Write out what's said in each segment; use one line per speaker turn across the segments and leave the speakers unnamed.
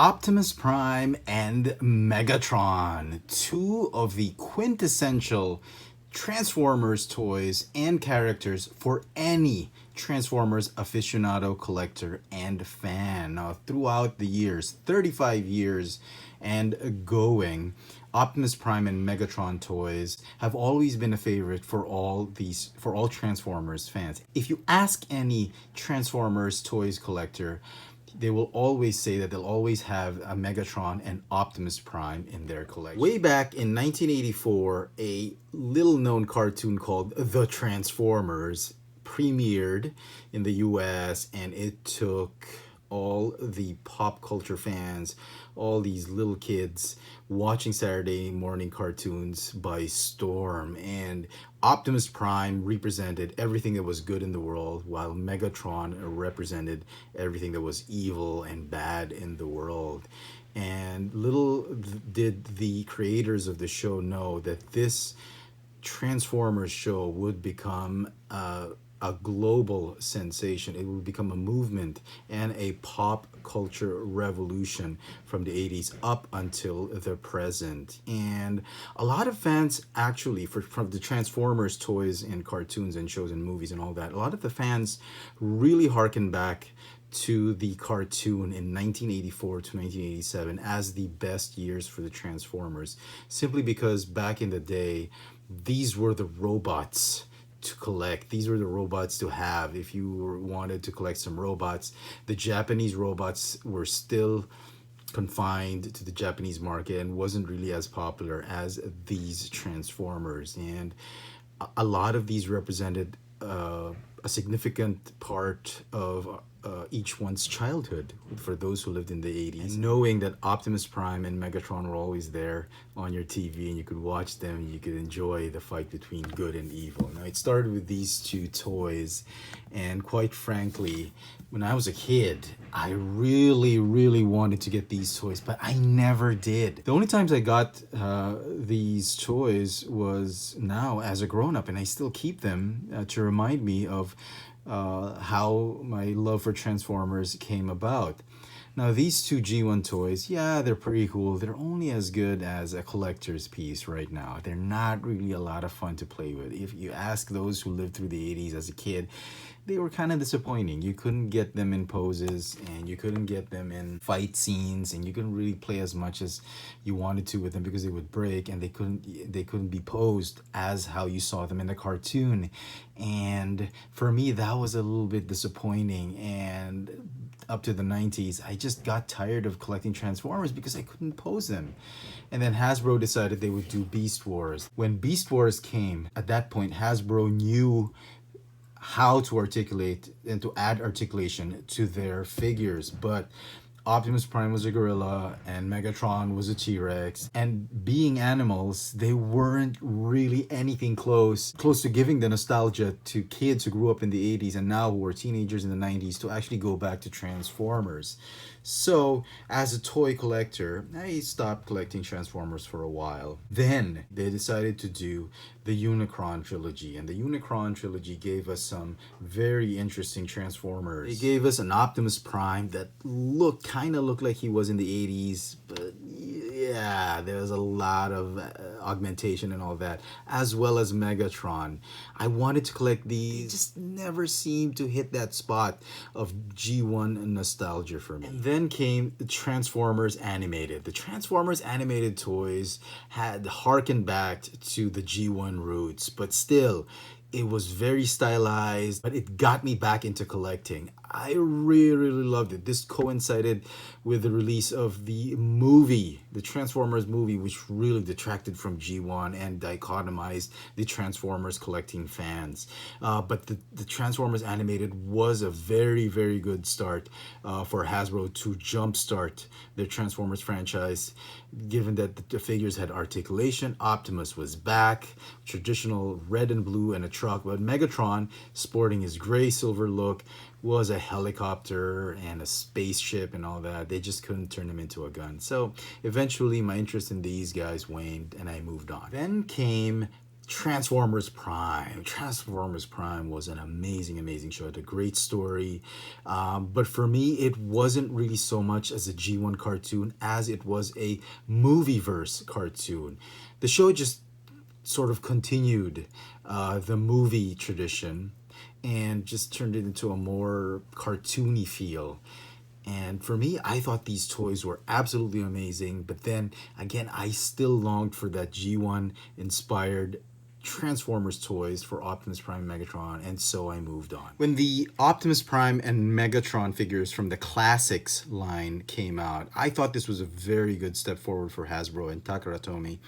Optimus Prime and Megatron, two of the quintessential Transformers toys and characters for any Transformers aficionado, collector, and fan. Now, throughout the years, 35 years and going, Optimus Prime and Megatron toys have always been a favorite for all Transformers fans. If you ask any Transformers toys collector, they will always say that they'll always have a Megatron and Optimus Prime in their collection. Way back in 1984, a little-known cartoon called The Transformers premiered in the US, and it took all the pop culture fans, all these little kids watching Saturday morning cartoons by storm. And Optimus Prime represented everything that was good in the world, while Megatron represented everything that was evil and bad in the world. And little did the creators of the show know that this Transformers show would become a global sensation. It would become a movement and a pop culture revolution from the 80s up until the present. And a lot of fans actually, from the Transformers toys and cartoons and shows and movies and all that, a lot of the fans really harken back to the cartoon in 1984 to 1987 as the best years for the Transformers, simply because back in the day, these were the robots to collect. These were the robots to have if you wanted to collect some robots. The Japanese robots were still confined to the Japanese market and wasn't really as popular as these Transformers. And a lot of these represented a significant part of each one's childhood for those who lived in the 80s. And knowing that Optimus Prime and Megatron were always there on your TV and you could watch them and you could enjoy the fight between good and evil. Now, it started with these two toys, and quite frankly, when I was a kid, I really wanted to get these toys, but I never did. The only times I got these toys was now as a grown-up, and I still keep them to remind me of how my love for Transformers came about. Now, these two G1 toys, yeah, they're pretty cool. They're only as good as a collector's piece right now. They're not really a lot of fun to play with. If you ask those who lived through the 80s as a kid, they were kind of disappointing. You couldn't get them in poses, and you couldn't get them in fight scenes, and you couldn't really play as much as you wanted to with them because they would break, and they couldn't be posed as how you saw them in the cartoon. And for me, that was a little bit disappointing. And up to the 90s, I just got tired of collecting Transformers because I couldn't pose them. And then Hasbro decided they would do Beast Wars. When Beast Wars came, at that point, Hasbro knew how to articulate and to add articulation to their figures. But Optimus Prime was a gorilla and Megatron was a T-Rex. And being animals, they weren't really anything close to giving the nostalgia to kids who grew up in the 80s and now who were teenagers in the 90s to actually go back to Transformers. So, as a toy collector, I stopped collecting Transformers for a while. Then, they decided to do the Unicron Trilogy. And the Unicron Trilogy gave us some very interesting Transformers. They gave us an Optimus Prime that kind of looked like he was in the 80s, but yeah, there was a lot of augmentation and all that, as well as Megatron. I wanted to collect these, just never seemed to hit that spot of G1 nostalgia for me. And then came the Transformers Animated. The Transformers Animated toys had harkened back to the G1 roots, but still, it was very stylized, but it got me back into collecting. I really loved it. This coincided with the release of the movie, the Transformers movie, which really detracted from G1 and dichotomized the Transformers collecting fans. But the Transformers Animated was a very good start for Hasbro to jumpstart their Transformers franchise, given that the figures had articulation. Optimus was back, traditional red and blue and a truck, but Megatron, sporting his gray silver look, was a helicopter and a spaceship and all that. They just couldn't turn him into a gun. So eventually my interest in these guys waned and I moved on. Then came Transformers Prime. Transformers Prime was an amazing, amazing show. It had a great story. But for me, it wasn't really so much as a G1 cartoon as it was a movieverse cartoon. The show just sort of continued the movie tradition and just turned it into a more cartoony feel. And for me, I thought these toys were absolutely amazing. But then again, I still longed for that G1 inspired Transformers toys for Optimus Prime and Megatron, and so I moved on. When the Optimus Prime and Megatron figures from the Classics line came out, I thought this was a very good step forward for Hasbro and Takara Tomy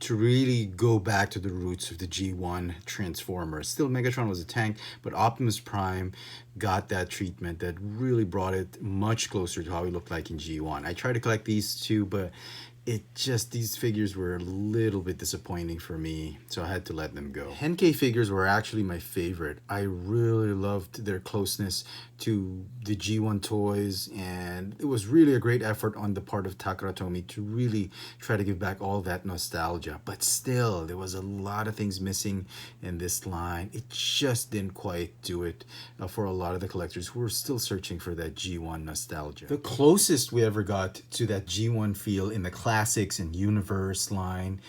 to really go back to the roots of the G1 Transformers. Still, Megatron was a tank, but Optimus Prime got that treatment that really brought it much closer to how he looked like in G1. I tried to collect these too, but these figures were a little bit disappointing for me, so I had to let them go. Henkei figures were actually my favorite. I really loved their closeness to the G1 toys, and it was really a great effort on the part of Takara Tomy to really try to give back all that nostalgia. But still, there was a lot of things missing in this line. It just didn't quite do it for a lot of the collectors who were still searching for that G1 nostalgia. The closest we ever got to that G1 feel in the Classics and Universe line,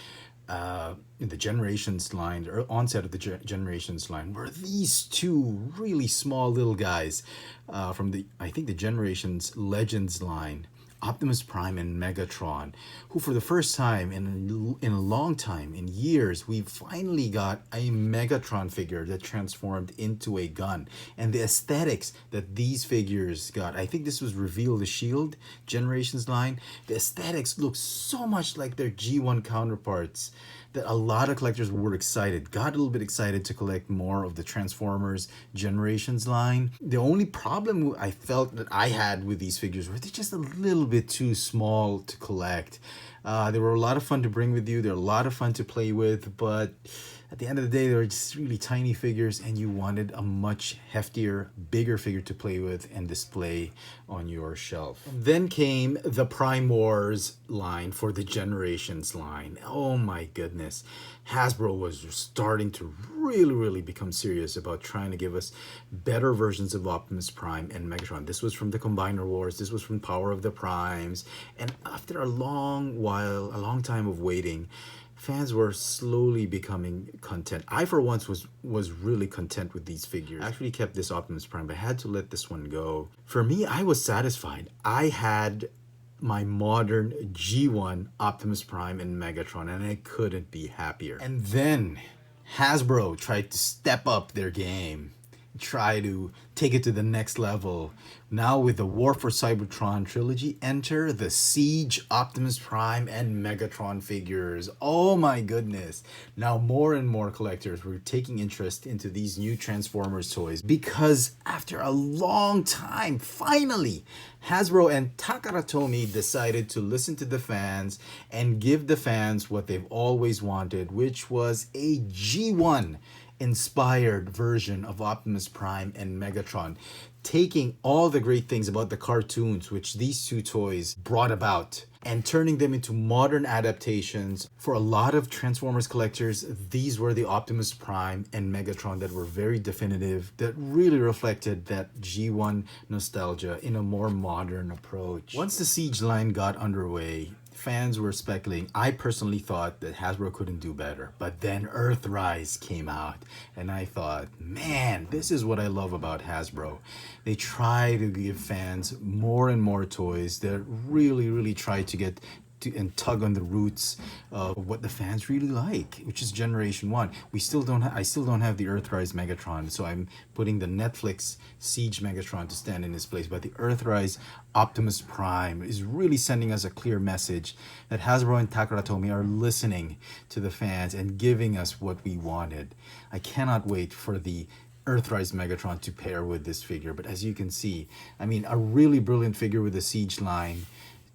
in the Generations line, or onset of the Generations line, were these two really small little guys from I think the Generations Legends line, Optimus Prime and Megatron, who for the first time in a long time, in years, we finally got a Megatron figure that transformed into a gun. And the aesthetics that these figures got, I think this was Reveal the Shield Generations line, the aesthetics look so much like their G1 counterparts that a lot of collectors were excited, got a little bit excited to collect more of the Transformers Generations line. The only problem I felt that I had with these figures were they're just a little bit too small to collect. They were a lot of fun to bring with you, they're a lot of fun to play with, but at the end of the day, they were just really tiny figures, and you wanted a much heftier, bigger figure to play with and display on your shelf. And then came the Prime Wars line for the Generations line. Oh my goodness. Hasbro was starting to really become serious about trying to give us better versions of Optimus Prime and Megatron. This was from the Combiner Wars. This was from Power of the Primes. And after a long time of waiting, fans were slowly becoming content. I, for once, was really content with these figures. I actually kept this Optimus Prime, but I had to let this one go. For me, I was satisfied. I had my modern G1 Optimus Prime and Megatron, and I couldn't be happier. And then Hasbro tried to step up their game, try to take it to the next level. Now with the War for Cybertron trilogy, enter the Siege Optimus Prime and Megatron figures. Oh my goodness. Now more and more collectors were taking interest into these new Transformers toys because after a long time, finally, Hasbro and Takara Tomy decided to listen to the fans and give the fans what they've always wanted, which was a G1 inspired version of Optimus Prime and Megatron, taking all the great things about the cartoons which these two toys brought about and turning them into modern adaptations. For a lot of Transformers collectors, these were the Optimus Prime and Megatron that were very definitive, that really reflected that G1 nostalgia in a more modern approach. Once the Siege line got underway, fans were speculating. I personally thought that Hasbro couldn't do better, but then Earthrise came out, and I thought, man, this is what I love about Hasbro. They try to give fans more and more toys that really try to get to and tug on the roots of what the fans really like, which is Generation 1. I still don't have the Earthrise Megatron, so I'm putting the Netflix Siege Megatron to stand in his place. But the Earthrise Optimus Prime is really sending us a clear message that Hasbro and Takara Tomy are listening to the fans and giving us what we wanted. I cannot wait for the Earthrise Megatron to pair with this figure. But as you can see, I mean, a really brilliant figure with the Siege line.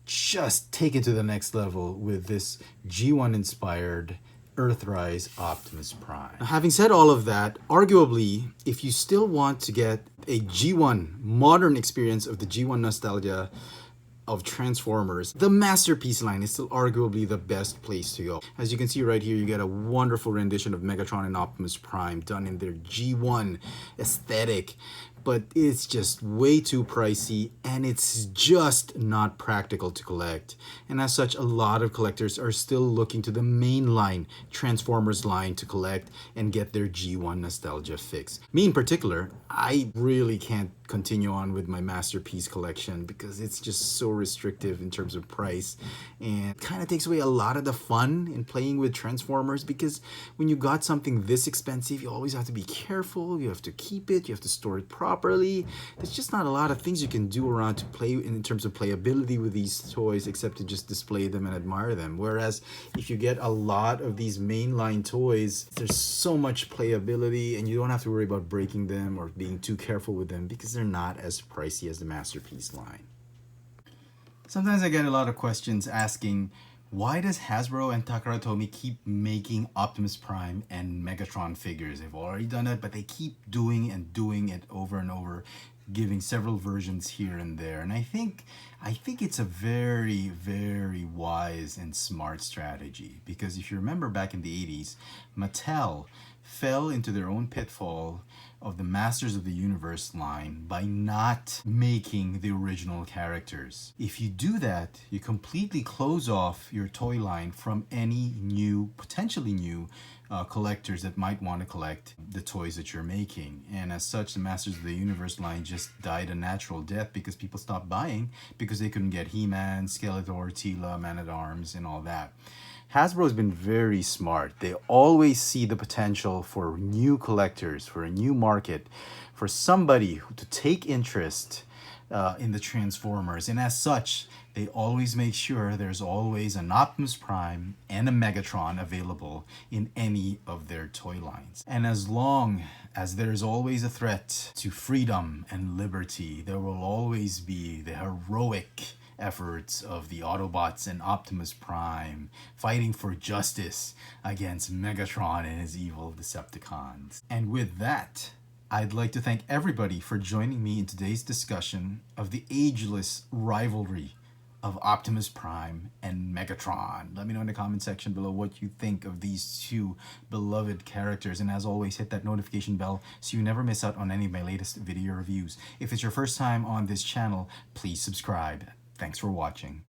Just take it to the next level with this G1 inspired Earthrise Optimus Prime. Now, having said all of that, arguably, if you still want to get a G1 modern experience of the G1 nostalgia, of Transformers, the Masterpiece line is still arguably the best place to go. As you can see right here, you get a wonderful rendition of Megatron and Optimus Prime done in their G1 aesthetic, but it's just way too pricey and it's just not practical to collect. And as such, a lot of collectors are still looking to the mainline Transformers line to collect and get their G1 nostalgia fix. Me in particular, I really can't continue on with my Masterpiece collection because it's just so restrictive in terms of price and kind of takes away a lot of the fun in playing with Transformers, because when you got something this expensive, you always have to be careful, you have to keep it, you have to store it properly. There's just not a lot of things you can do around to play in terms of playability with these toys except to just display them and admire them. Whereas if you get a lot of these mainline toys, there's so much playability and you don't have to worry about breaking them or being too careful with them because they're not as pricey as the Masterpiece line. Sometimes I get a lot of questions asking, why does Hasbro and Takara Tomy keep making Optimus Prime and Megatron figures? They've already done it, but they keep doing it over and over, giving several versions here and there. And I think it's a very, very wise and smart strategy, because if you remember back in the 80s, Mattel fell into their own pitfall of the Masters of the Universe line by not making the original characters. If you do that, you completely close off your toy line from any new, potentially new collectors that might want to collect the toys that you're making. And as such, the Masters of the Universe line just died a natural death because people stopped buying because they couldn't get He-Man, Skeletor, Teela, Man-at-Arms, and all that. Hasbro has been very smart. They always see the potential for new collectors, for a new market, for somebody to take interest in the Transformers. And as such, they always make sure there's always an Optimus Prime and a Megatron available in any of their toy lines. And as long as there's always a threat to freedom and liberty, there will always be the heroic efforts of the Autobots and Optimus Prime fighting for justice against Megatron and his evil Decepticons. And with that, I'd like to thank everybody for joining me in today's discussion of the ageless rivalry of Optimus Prime and Megatron. Let me know in the comment section below what you think of these two beloved characters. And as always, hit that notification bell so you never miss out on any of my latest video reviews. If it's your first time on this channel, please subscribe. Thanks for watching.